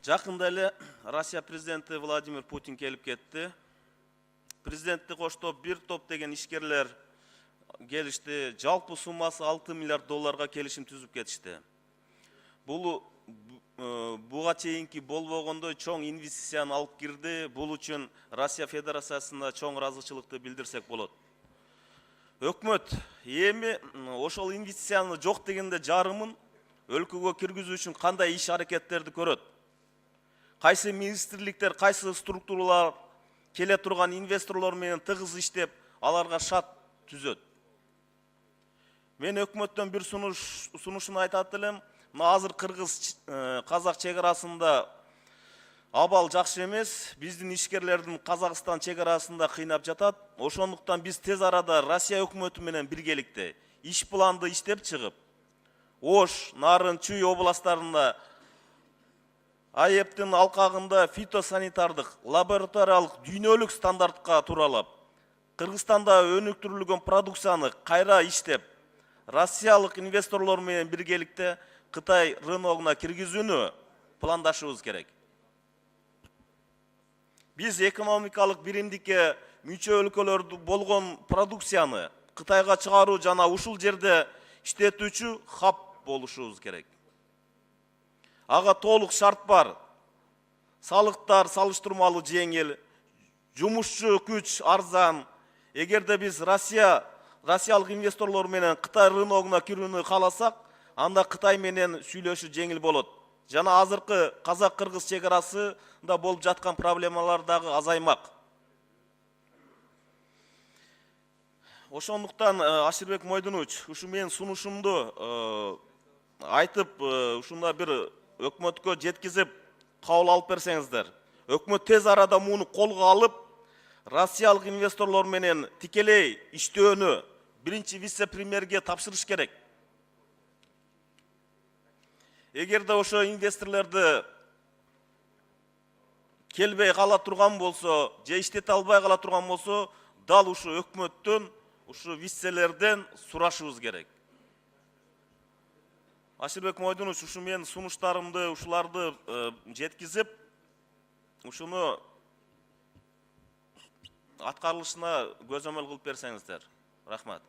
Жақында эле Россия президенти Владимир Путин келип кетти. Президентти коштоп бир топ деген ишкерлер келишти. Жалпы суммасы 6 миллиард долларга келишим түзүп кетишти. Буга чейинки болбогондой чоң инвестицияны алып кирди. Бул үчүн Россия Федерациясына чоң ыраазычылыкты билдирсек болот. Өкмөт эми ошол инвестицияны жок дегенде жарымын өлкөгө киргизүү үчүн кандай иш аракеттерди көрөт? Кайсы министрликтер, кайсы структуралар келе турган инвесторлор менен тыгыз иштеп, аларга шарт түзөт. Мен өкмөттөн бир сунушун айтат элем. Азыр Кыргыз-Казак чегарасында абал жакшы эмес. Биздин ишкерлердин Казакстан чегарасында кыйнап жатат. Ошондуктан биз тез арада Россия өкмөтү менен биргеликте иш планды иштеп чыгып, Ош, Нарын, Чүй областарында АЭПтин алкагында фитосанитардык лабораториялык дүйнөлүк стандартка туралап, Кыргызстанда өнүктүрүлгөн продукцияны кайра иштеп, Россиялык инвесторлор менен биргеликте Кытай рыногуна киргизүүнү пландашыбыз керек. Биз экономикалык биримдикке мүчө өлкөлөрдү болгон продукцияны Кытайга чыгаруу жана ушул жерде иштетүүчү хаб болушубуз керек. Ага толук шарт бар. Салыктар салыштырмалуу жеңил, жумушчу күч арзан. Эгерде биз Россиялык инвесторлор менен Кытай рыногуна кирүүнү кааласак, анда Кытай менен сүйлөшүү жеңил болот. Жана азыркы Казак-Кыргыз чегарасында болуп жаткан проблемалар дагы азаймак. Ошондуктан Ашырбек Мойдунович, ушу менин сунушумду айтып, ушунда бир өкмөткө жеткизип, кабыл алып берсеңиздер. Өкмөт тез арада муну колго алып, Россиялык инвесторлор менен тикелей иштөөнү биринчи вице-премьерге тапшырыш керек. Эгерде ошо инвесторлорду келбей кала турган болсо, же иштете албай кала турган болсо, дал ушу өкмөттөн, ушу вицелерден сурашыбыз керек. Ашырбек Мойдунович, ушу мен сунуштарымды, ушуларды жеткизип, ушуну аткарылышына көзөмөл кылып берсеңиздер. Рахмат.